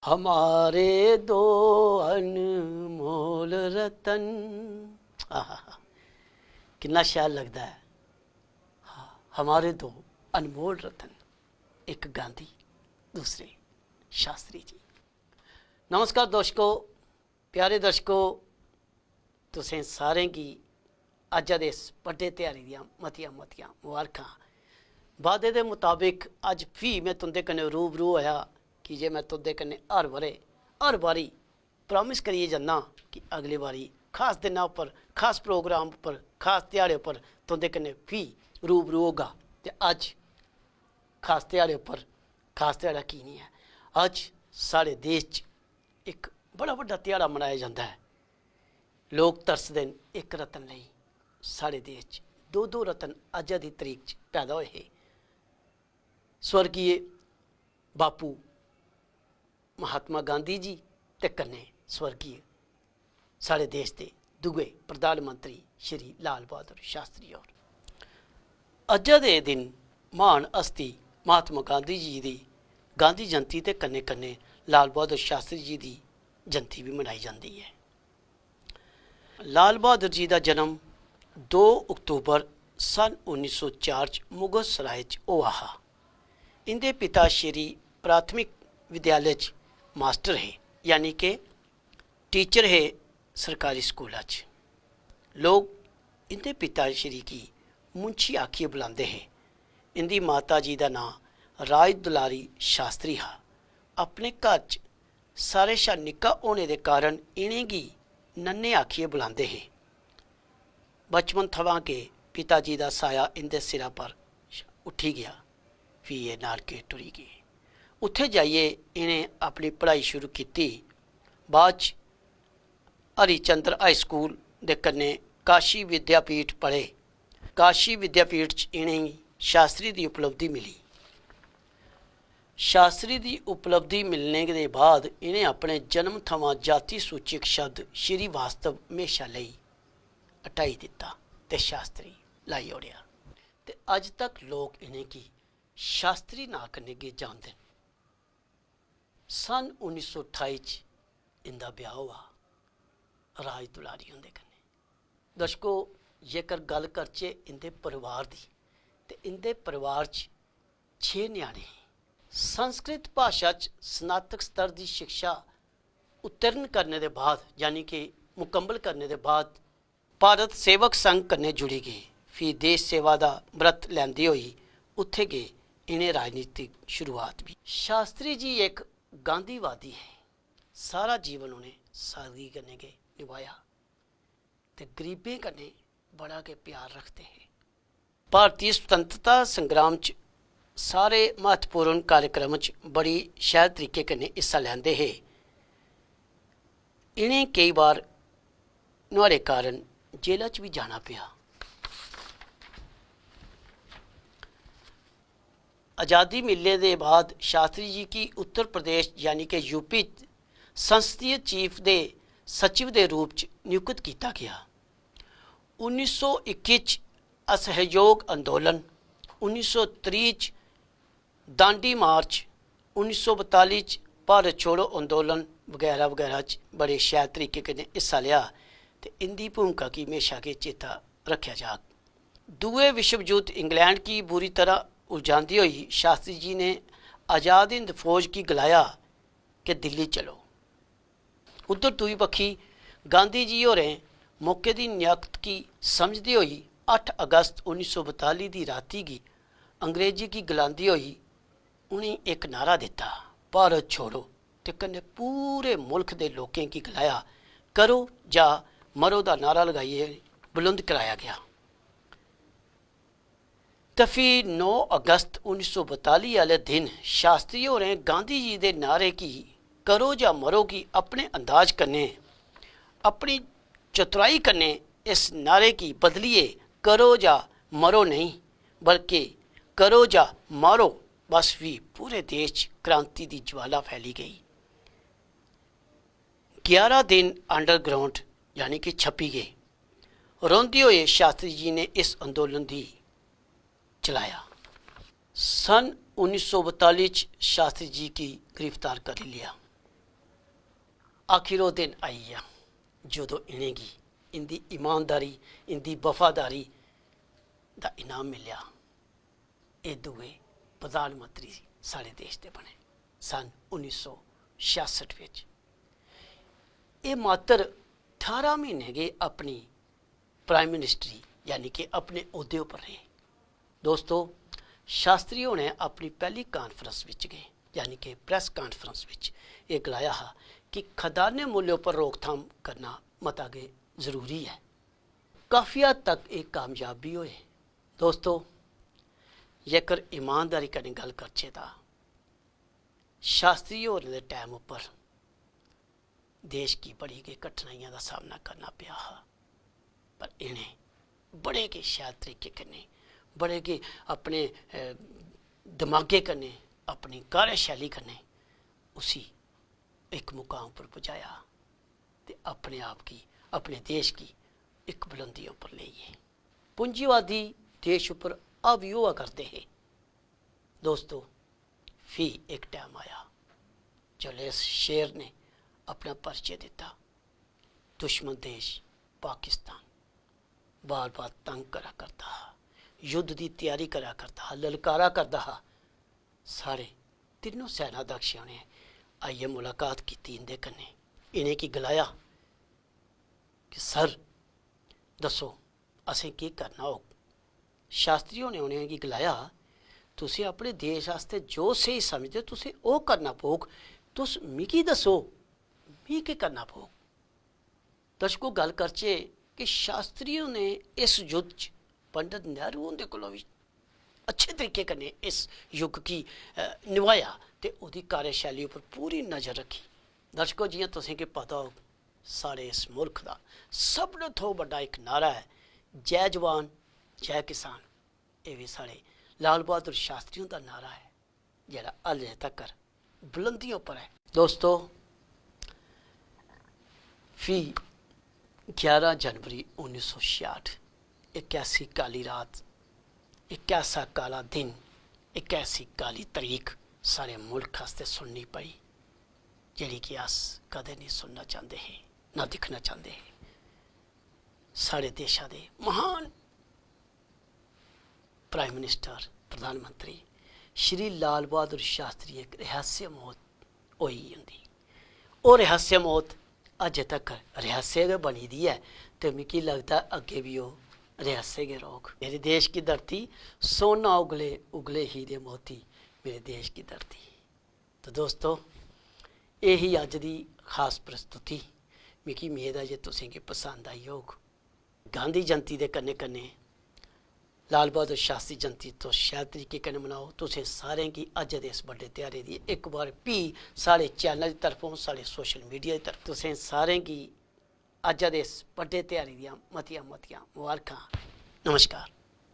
हमारे दो अनमोल रतन। आहा, कितना शैल लगता है। हाँ, हमारे दो अनमोल रतन, एक गांधी, दूसरे शास्त्री जी। नमस्कार दर्शकों, प्यारे दर्शकों, तुसें सारें गी अज्ज दे इस बड़े ध्याड़े दियां मतियां मतियां मुबारकां। वादे दे मुताबिक अज फ्ही मैं तुंदे कन्नै रूबरू होया कि जे मैं तुंदे कन्नै हर बारी प्रॉमिस करिए जन्ना कि अगली बारी खास दिना उप्पर, खास प्रोग्राम उप्पर, खास ध्याड़े उप्पर तुंदे कन्नै फ्ही रूबरू होगा। ते अज खास ध्याड़े उप्पर, खास ध्याड़ा की नहीं है, अज साढ़े देश च एक बड़ा बड़ा ध्याड़ा मनाया जाता है। लोग तरसदे न एक रतन लई। साढ़े देश च दो दो रतन अज्ज दी तरीक च पैदा होए हे। स्वर्गीय बापू महात्मा गांधी जी ते कन्नै स्वर्गीय साढ़े देश के दुए प्रधानमंत्री श्री लाल बहादुर शास्त्री और अज्ज दे दिन महान हस्ती महात्मा गांधी जी की गांधी जयंती के कन्नै कन्नै लाल बहादुर शास्त्री जी की जयंती भी मनाई जाती है। लाल बहादुर जी का जन्म 2 अक्तूबर सन 1904 मुगल सराय होआ हा। इनके पिता श्री प्राथमिक विद्यालय मास्टर है, यानी कि टीचर है सरकारी स्कूल। लोग इनके पिता श्री की मुंशी आखिए बुलाते हैं। इनकी माता जी का नाम राज दुलारी शास्त्री हा। अपने घर च सारे शा निक्का होने के कारण इन्हें गी नन्हे आखिए बुलाते हैं। बचपन थवां के पिता जी का साया इनके सिरा पर उठी गया, फिर ये नानके टुरी गए। उत्थे जाइए इन्हें अपनी पढ़ाई शुरू की। बाद हरिचंद्र हाई स्कूल दे कन्ने काशी विद्यापीठ पढ़े। काशी विद्यापीठ च इन्हें शास्त्री की उपलब्धि मिली। शास्त्री की उपलब्धि मिलने के बाद इन्हें अपने जन्म थमां जाति सूचक शब्द श्री वास्तव हमेशा लई हटाई दिता ते शास्त्री लाई ओढ़िया। ते अज तक लोग इन्हें की शास्त्री ना कन्नै गे जानते हैं। सन 1928 इंदा ब्याह हुआ राज दुलारी होंदे कन्नै। दर्शकों, जेकर गल करचे इंदे परिवार दी, ते इंदे परिवार च 6 न्याणे हैं। संस्कृत भाषा च स्नातक स्तर की शिक्षा उत्तीर्ण करने के बाद, यानी कि मुकम्मल करने के बाद भारत सेवक संघ कन्नै जुड़ी गई। फिर देश सेवा का व्रत लैंदे हुई उत्थे गए। इन्हें राजनीतिक शुरुआत भी। शास्त्री जी एक गांधीवादी है। सारा जीवन उन्हें सादगी करने के निभाया ते गरीबें कन्नै बड़ा के प्यार रखते हैं। भारतीय स्वतंत्रता संग्राम च सारे महत्वपूर्ण कार्यक्रम च बड़ी शैल तरीके कन्नै हिस्सा लैंदे हे। इन्हें कई बार नुआढ़े कारण जेल च भी जाना पिया। आज़ादी मिलने के बाद शास्त्री जी की उत्तर प्रदेश यानी कि यूपी संसदीय चीफ दे सचिव के रूप च नियुक्त किया गया। 1921 असहयोग अंदोलन, 1930 दांडी मार्च, 1942 भारत छोड़ो अंदोलन वगैरह वगैरह च बड़े शैल तरीके कन्नै हिस्सा लिया। तो इनकी भूमिका की हमेशा के चेता रखा जाए। दूए विश्व युद्ध इंग्लैंड की बुरी तरह उलझाती हुई शास्त्री जी ने आज़ाद हिंद फौज की गलाया कि दिल्ली चलो। उधर दूई पक्षी गांधी जी होरें मौके की नियत की समझते हुई 8 अगस्त 1942 की राती की अंग्रेजी की गलांदी हुई उन्हें एक नारा दिता, भारत छोड़ो। ते कन्नै पूरे मुल्क के लोगों की गलाया, करो जा मरो का नारा लगाइए बुलंद कराया गया। तो फिर 9 अगस्त 1942 वाले दिन शास्त्री होरें गांधी जी के नारे की करो या मरो की अपने अंदाज करने, अपनी चतुराई करने इस नारे की बदलिए करो या मरो नहीं, बल्कि करो या मारो। बस भी पूरे देश क्रांति की ज्वाला फैली गई। 11 दिन अंडरग्राउंड यानी कि छपी गए। रोंदे हुए शास्त्री जी ने इस अंदोलन की चलाया। सन 1942 शास्त्री जी की गिरफ्तार कर लिया। आखिर वो दिन आई आ जो इनेंगी इंदी ईमानदारी इंदी वफादारी का इनाम मिलिया। ये दुए प्रधानमंत्री साढ़े देश के बने सन 1966 विच। ये मात्र 18 महीने गए अपनी प्राइम मिनिस्ट्री यानी कि अपने अहुदे पर रहे। दोस्तों, शास्त्री होने अपनी पहली कॉन्फ्रेंस विच गए यानी कि प्रेस कॉन्फ्रेंस विच ये गलाया हा कि खदाने मूल्यों पर रोकथाम करना मता गे जरूरी है। काफ़ी हद तक एक कामयाब भी होए। दोस्तों, जेकर ईमानदारी कन्नै गल करचे तां शास्त्री होने दे टाइम उपर देश की बड़ी गै कठिनाइयां का सामना करना पिया हा, पर इन्हें बड़े गै शैल तरीके कन्नै बड़े गै अपने दिमागे कन्नै अपनी कार्यशैली कन्नै उसी एक मुकाम पर पहुँचाया तो अपने आप की अपने देश की एक बुलंदियों पर लेइए। पूंजीवादी देश पर अब युवा करते हैं। दोस्तों, फिर एक टाइम आया जब इस शेर ने अपना परिचय दिता। दुश्मन देश पाकिस्तान बार बार तंग करा करता हा, युद्ध की तैयारी करा करता हा, ललकारा करता हा। सारे तीनों सेनाध्यक्षों ने आइए मुलाकात की इंदे कन्ने। इन्हें की गलाया कि सर दसो असें की करना हो। शास्त्रियों ने उन्हें की गलाया तुसी अपने देश वास्ते जो सही समझदे तुसी वो करना पौग, तुस मिगी दसो मी के करना पौग। दर्शकों, गल करचे कि शास्त्रियों ने इस युद्ध च पंडित नेहरू उनके कोलों भी अच्छे तरीके कन्नै इस युग की निभाया तो उसकी कार्यशैली पर पूरी नज़र रखी। दर्शकों, जियां तुसें कि पता हो साढ़े इस मुल्क का सब तो बड़ा एक नारा है जय जवान जय किसान। ये भी साढ़े लाल बहादुर शास्त्रियों का नारा है जरा अजे तक बुलंदियों पर है। दोस्तों, फी 11 जनवरी 1966 एक ऐसी काली रात, एक ऐसा काला दिन, एक ऐसी काली तारीख सारे मुल्क वास्ते सुननी पड़ी जिहड़ी कि अस कदे नहीं सुनना चाहते हैं ना दिखना चाहते हैं। साढ़े देशा दे महान प्राइम मिनिस्टर प्रधानमंत्री श्री लाल बहादुर शास्त्री एक रहस्य मौत होई होंदी। वो रहस्य मौत अजे तक रहस्य गै बनी दी है तो मिगी लगता अगे भी वो रहस्य गै रौग। मेरे देश की धरती सोना उगले उगले हीरे मोती मेरे देश की धरती। तो दोस्तों, यही अज दी खास प्रस्तुति मिगी उम्मीद है जे तुसें गी पसंद आई होग। गांधी जयंती के कन्ने कन्ने लाल बहादुर शास्त्री जयंती तो शैल तरीके कन्नै मनाओ। तुसें सारें की अज दे इस बड़े ध्यारे दी एक बार भी साढ़े चैनल की तरफों साढ़े सोशल मीडिया की तरफ तुसें सारें की अज दे इस बड़े ध्यारे दियां मतियां मतियां मुबारकां। नमस्कार।